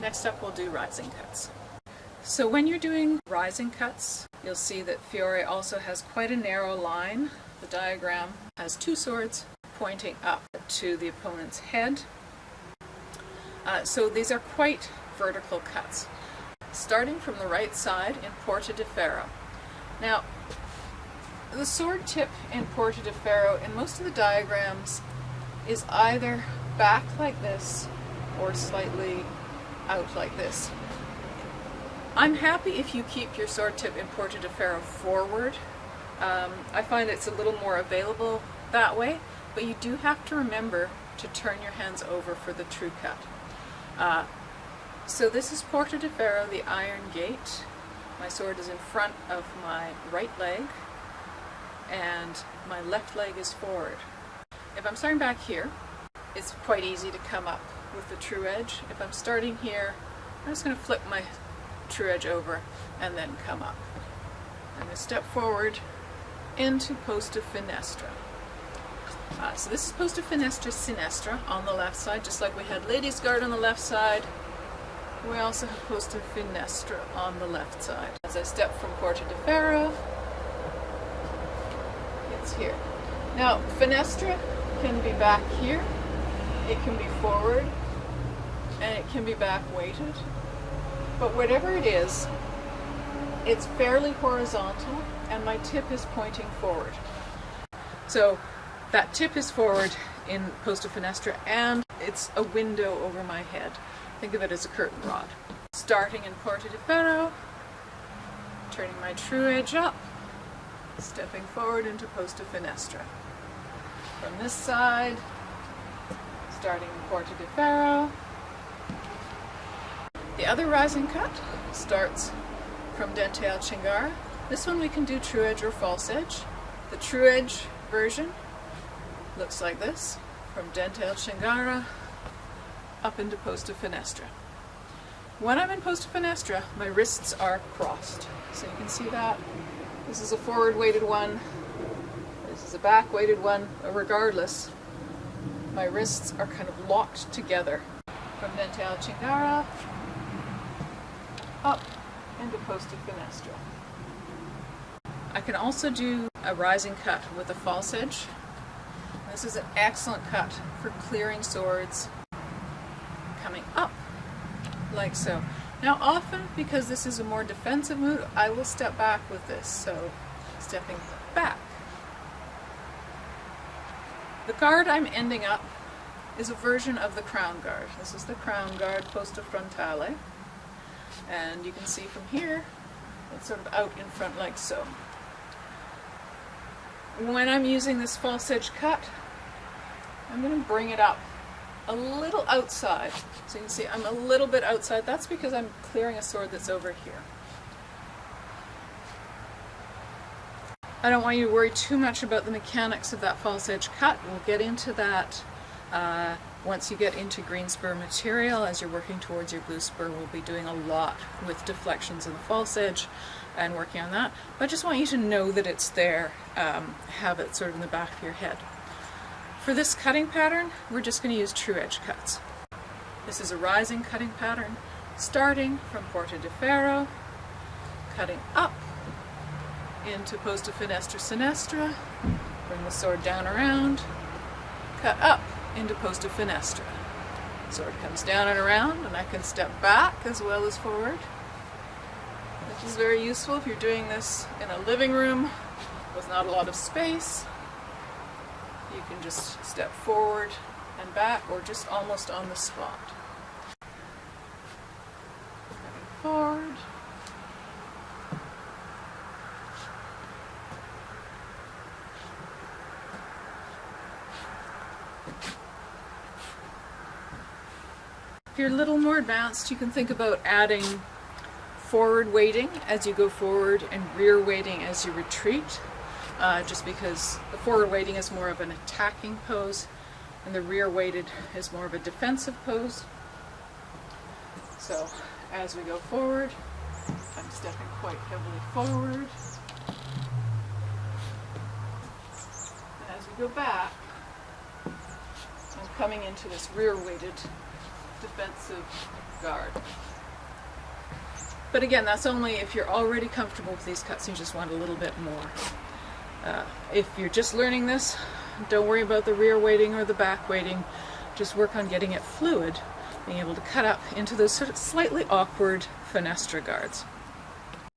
Next up we'll do rising cuts. So when you're doing rising cuts, you'll see that Fiore also has quite a narrow line. The diagram has two swords pointing up to the opponent's head. So these are quite vertical cuts, starting from the right side in Porta di Ferro. Now, the sword tip in Porta di Ferro in most of the diagrams is either back like this or slightly out like this. I'm happy if you keep your sword tip in Porta di Ferro forward. I find it's a little more available that way, but you do have to remember to turn your hands over for the true cut. So this is Porta di Ferro, the iron gate. My sword is in front of my right leg, and my left leg is forward. If I'm starting back here, it's quite easy to come up with the true edge. If I'm starting here, I'm just going to flip my true edge over and then come up. I'm going to step forward into Posta Finestra. So this is Posta Finestra Sinistra on the left side, just like we had Ladies' Guard on the left side. We also have Posta Finestra on the left side. As I step from Porta di Ferro, it's here. Now, Finestra can be back here, it can be forward, and it can be back weighted. But whatever it is, it's fairly horizontal, and my tip is pointing forward. So that tip is forward in Posta Finestra, and it's a window over my head. Think of it as a curtain rod. Starting in Porta di Ferro, turning my true edge up, stepping forward into Posta Finestra. From this side, starting in Porta di Ferro. The other rising cut starts from Dente al Cingara. This one we can do true edge or false edge. The true edge version looks like this, from Dente al Cingara up into Posta Finestra. When I'm in Posta Finestra, my wrists are crossed. So you can see that. This is a forward weighted one, this is a back weighted one. Regardless, my wrists are kind of locked together. From Dente al Cingara up into Posta Finestra. I can also do a rising cut with a false edge. This is an excellent cut for clearing swords coming up like so. Now often, because this is a more defensive move, I will step back with this, so stepping back. The guard I'm ending up is a version of the crown guard. This is the crown guard, Posta Frontale, and you can see from here it's sort of out in front like so. When I'm using this false edge cut, I'm going to bring it up a little outside. So you can see I'm a little bit outside. That's because I'm clearing a sword that's over here. I don't want you to worry too much about the mechanics of that false edge cut. We'll get into that once you get into green spur material. As you're working towards your blue spur, we'll be doing a lot with deflections in the false edge and working on that. But I just want you to know that it's there, have it sort of in the back of your head. For this cutting pattern, we're just going to use true edge cuts. This is a rising cutting pattern, starting from Porta di Ferro, cutting up into Posta Finestra Sinistra, bring the sword down around, cut up into Posta Finestra. Sword comes down and around, and I can step back as well as forward. This is very useful if you're doing this in a living room with not a lot of space. You can just step forward and back, or just almost on the spot. Moving forward. If you're a little more advanced, you can think about adding forward weighting as you go forward and rear weighting as you retreat. Just because the forward weighting is more of an attacking pose and the rear weighted is more of a defensive pose. So as we go forward, I'm stepping quite heavily forward. And as we go back, I'm coming into this rear weighted defensive guard. But again, that's only if you're already comfortable with these cuts and you just want a little bit more. If you're just learning this, don't worry about the rear weighting or the back weighting. Just work on getting it fluid, being able to cut up into those sort of slightly awkward fenestra guards.